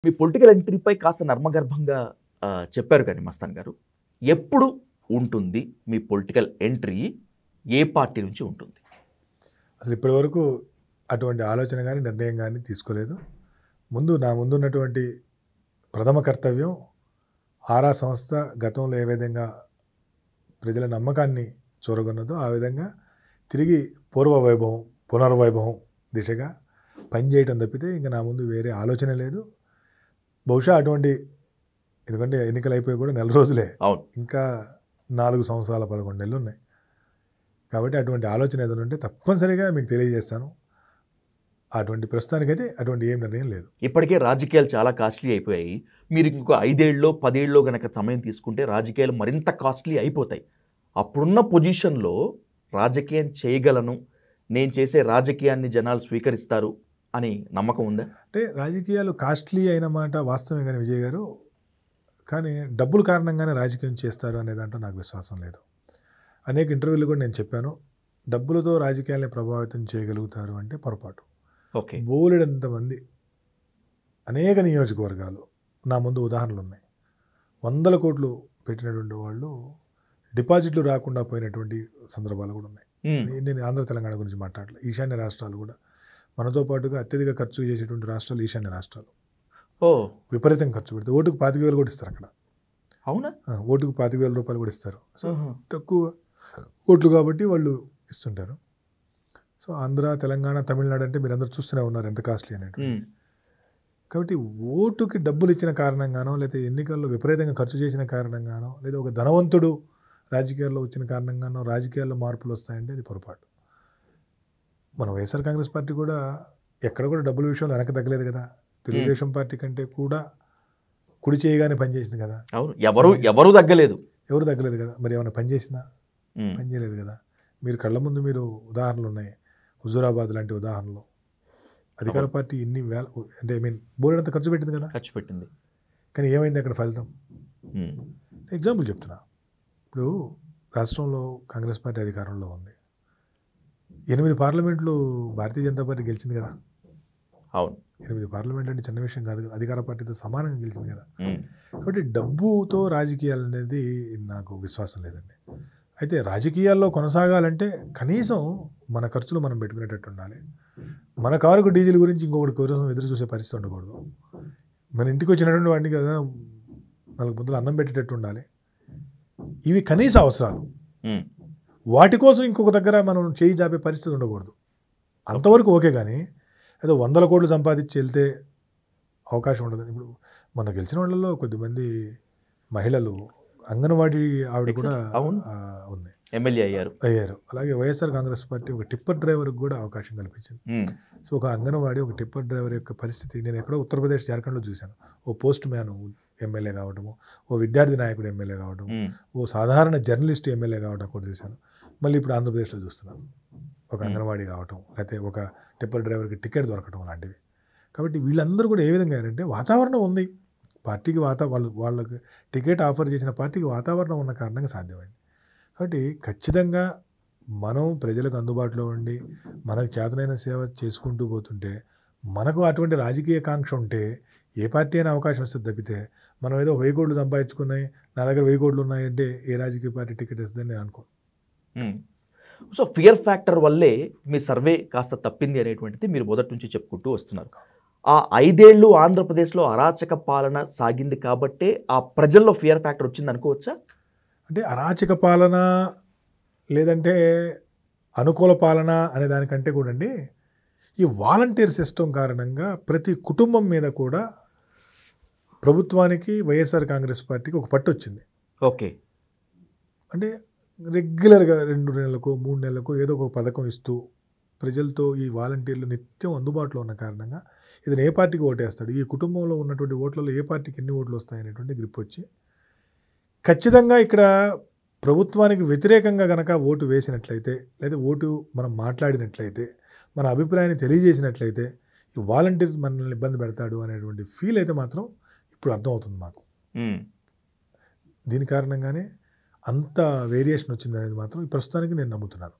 మీ political ఎంట్రీపై కాస్త నర్మగర్భంగా చెప్పారు కానీ మస్తాన్ గారు, ఎప్పుడు ఉంటుంది మీ పొలిటికల్ ఎంట్రీ? ఏ పార్టీ నుంచి ఉంటుంది? అసలు ఇప్పటివరకు అటువంటి ఆలోచన కానీ నిర్ణయం కానీ తీసుకోలేదు. నా ముందున్నటువంటి ప్రథమ కర్తవ్యం ఆరా సంస్థ గతంలో ఏ విధంగా ప్రజల నమ్మకాన్ని చూరగొన్నదో ఆ విధంగా తిరిగి పునర్వైభవం దిశగా పనిచేయటం తప్పితే ఇంకా నా ముందు వేరే ఆలోచన లేదు. బహుశా అటువంటి, ఎందుకంటే ఎన్నికలు అయిపోయి కూడా నెల రోజులే, ఇంకా 4 సంవత్సరాల 11 నెలలు ఉన్నాయి. కాబట్టి అటువంటి ఆలోచన ఏదైనా ఉంటే తప్పనిసరిగా మీకు తెలియజేస్తాను. అటువంటి ప్రస్తుతానికైతే అటువంటి ఏం నిర్ణయం లేదు. ఇప్పటికే రాజకీయాలు చాలా కాస్ట్లీ అయిపోయాయి. మీరు ఇంకొక 5 ఏళ్ళలో 10 ఏళ్ళలో గనక సమయం తీసుకుంటే రాజకీయాలు మరింత కాస్ట్లీ అయిపోతాయి. అప్పుడున్న పొజిషన్లో రాజకీయం చేయగలను, నేను చేసే రాజకీయాన్ని జనాలు స్వీకరిస్తారు అని నమ్మకం ఉందా? అంటే రాజకీయాలు కాస్ట్లీ అయిన మాట వాస్తవమే కానీ విజయ్ గారు, కానీ డబ్బుల కారణంగానే రాజకీయం చేస్తారు అనే దాంట్లో నాకు విశ్వాసం లేదు. అనేక ఇంటర్వ్యూలు కూడా నేను చెప్పాను, డబ్బులతో రాజకీయాల్ని ప్రభావితం చేయగలుగుతారు అంటే పొరపాటు. ఓకే, బోలెడంతమంది అనేక నియోజకవర్గాలు నా ముందు ఉదాహరణలు ఉన్నాయి. 100 కోట్లు పెట్టినటువంటి వాళ్ళు డిపాజిట్లు రాకుండా పోయినటువంటి సందర్భాలు కూడా ఉన్నాయి. నేను ఆంధ్ర తెలంగాణ గురించి మాట్లాడలేదు. ఈశాన్య రాష్ట్రాలు కూడా మనతో పాటుగా అత్యధిక ఖర్చు చేసేటువంటి రాష్ట్రాలు ఈశాన్య రాష్ట్రాలు. విపరీతం ఖర్చు పెడితే ఓటుకు 25,000 కూడా ఇస్తారు అక్కడ. అవునా? ఓటుకు 25,000 రూపాయలు కూడా ఇస్తారు. సో తక్కువ ఓట్లు కాబట్టి వాళ్ళు ఇస్తుంటారు. సో ఆంధ్ర, తెలంగాణ, తమిళనాడు అంటే మీరు అందరూ చూస్తూనే ఉన్నారు ఎంత కాస్ట్లీ అనేటువంటి. కాబట్టి ఓటుకి డబ్బులు ఇచ్చిన కారణంగానో, లేదా ఎన్నికల్లో విపరీతంగా ఖర్చు చేసిన కారణంగానో, లేదా ఒక ధనవంతుడు రాజకీయాల్లో వచ్చిన కారణంగానో రాజకీయాల్లో మార్పులు వస్తాయంటే అది పొరపాటు. మన వైఎస్ఆర్ కాంగ్రెస్ పార్టీ కూడా ఎక్కడ కూడా డబ్బుల విషయంలో వెనక తగ్గలేదు కదా. తెలుగుదేశం పార్టీ కంటే కూడా కుడి చేయగానే పనిచేసింది కదా. అవును, ఎవరు తగ్గలేదు కదా. మరి ఏమైనా పనిచేసిందా? పనిచేయలేదు కదా. మీరు కళ్ళ ముందు మీరు ఉదాహరణలు ఉన్నాయి, హుజూరాబాద్ లాంటి ఉదాహరణలు. అధికార పార్టీ ఇన్ని వేల, అంటే బోలెడంత ఖర్చు పెట్టింది కదా. ఖర్చు పెట్టింది, కానీ ఏమైంది అక్కడ ఫలితం? ఎగ్జాంపుల్ చెప్తున్నా. ఇప్పుడు రాష్ట్రంలో కాంగ్రెస్ పార్టీ అధికారంలో ఉంది. 8 పార్లమెంట్లు భారతీయ జనతా పార్టీ గెలిచింది కదా. అవును, 8 పార్లమెంట్లు అంటే చిన్న విషయం కాదు కదా. అధికార పార్టీతో సమానంగా గెలిచింది కదా. కాబట్టి డబ్బుతో రాజకీయాలు అనేది నాకు విశ్వాసం లేదండి. అయితే రాజకీయాల్లో కొనసాగాలంటే కనీసం మన ఖర్చులు మనం పెట్టుకునేటట్టు ఉండాలి. మన కారుకు డీజిల్ గురించి ఇంకొకటి కోసం ఎదురు చూసే పరిస్థితి ఉండకూడదు. మన ఇంటికి వచ్చినటువంటి వాడిని కదా 4 ముద్దలు అన్నం పెట్టేటట్టు ఉండాలి. ఇవి కనీస అవసరాలు. వాటి కోసం ఇంకొక దగ్గర మనం చేయి జాపే పరిస్థితి ఉండకూడదు. అంతవరకు ఓకే. కానీ ఏదో 100 కోట్లు సంపాదించి వెళ్తే అవకాశం ఉండదు. ఇప్పుడు మొన్న గెలిచిన వాళ్ళలో కొద్దిమంది మహిళలు, అంగన్వాడీ ఆవిడ కూడా ఉంది, ఎమ్మెల్యే అయ్యారు. అలాగే వైఎస్ఆర్ కాంగ్రెస్ పార్టీ ఒక టిప్పర్ డ్రైవర్కి కూడా అవకాశం కల్పించింది. సో ఒక అంగన్వాడీ, ఒక టిప్పర్ డ్రైవర్ యొక్క పరిస్థితి నేను ఎక్కడో ఉత్తరప్రదేశ్, జార్ఖండ్లో చూశాను. ఓ పోస్ట్ మ్యాన్ ఎమ్మెల్యే కావడము, ఓ విద్యార్థి నాయకుడు ఎమ్మెల్యే కావడం, ఓ సాధారణ జర్నలిస్ట్ ఎమ్మెల్యే కావడం కూడా చూశాను. మళ్ళీ ఇప్పుడు ఆంధ్రప్రదేశ్లో చూస్తున్నాను ఒక అంగన్వాడీ కావటం, లేకపోతే ఒక టిప్పర్ డ్రైవర్కి టికెట్ దొరకటం లాంటివి. కాబట్టి వీళ్ళందరూ కూడా ఏ విధంగా అంటే వాతావరణం ఉంది పార్టీకి, వాళ్ళకి టికెట్ ఆఫర్ చేసిన పార్టీకి వాతావరణం ఉన్న కారణంగా సాధ్యమైంది. కాబట్టి ఖచ్చితంగా మనం ప్రజలకు అందుబాటులో ఉండి మనకు చేతనైన సేవ చేసుకుంటూ పోతుంటే, మనకు అటువంటి రాజకీయ కాంక్ష ఉంటే ఏ పార్టీ అయినా అవకాశం వస్తుంది తప్పితే, మనం ఏదో 1000 కోట్లు సంపాదించుకున్నాయి, నా దగ్గర 1000 కోట్లు ఉన్నాయంటే ఏ రాజకీయ పార్టీ టికెట్ ఇస్తుందని నేను అనుకోను. సో ఫియర్ ఫ్యాక్టర్ వల్లే మీ సర్వే కాస్త తప్పింది అనేటువంటిది మీరు మొదటి నుంచి చెప్పుకుంటూ వస్తున్నారు. ఆ 5 ఏళ్ళు ఆంధ్రప్రదేశ్లో అరాచక పాలన సాగింది కాబట్టే ఆ ప్రజల్లో ఫియర్ ఫ్యాక్టర్ వచ్చింది అనుకోవచ్చా? అంటే అరాచక పాలన లేదంటే అనుకూల పాలన అనే దానికంటే కూడా అండి, ఈ వాలంటీర్ సిస్టమ్ కారణంగా ప్రతి కుటుంబం మీద కూడా ప్రభుత్వానికి, వైఎస్ఆర్ కాంగ్రెస్ పార్టీకి ఒక పట్టు వచ్చింది. ఓకే, అంటే రెగ్యులర్గా 2 నెలలకు 3 నెలలకు ఏదో ఒక పథకం ఇస్తూ ప్రజలతో ఈ వాలంటీర్లు నిత్యం అందుబాటులో ఉన్న కారణంగా ఇతను ఏ పార్టీకి ఓటేస్తాడు, ఈ కుటుంబంలో ఉన్నటువంటి ఓట్లలో ఏ పార్టీకి ఎన్ని ఓట్లు వస్తాయనేటువంటి గ్రిప్ వచ్చి, ఖచ్చితంగా ఇక్కడ ప్రభుత్వానికి వ్యతిరేకంగా కనుక ఓటు వేసినట్లయితే, లేదా ఓటు మనం మాట్లాడినట్లయితే, మన అభిప్రాయాన్ని తెలియజేసినట్లయితే ఈ వాలంటీర్ మనల్ని ఇబ్బంది పెడతాడు అనేటువంటి ఫీల్ అయితే మాత్రం ఇప్పుడు అర్థమవుతుంది మాకు. దీని కారణంగానే అంత వేరియేషన్ వచ్చింది అనేది మాత్రం ప్రస్తుతానికి నేను నమ్ముతున్నాను.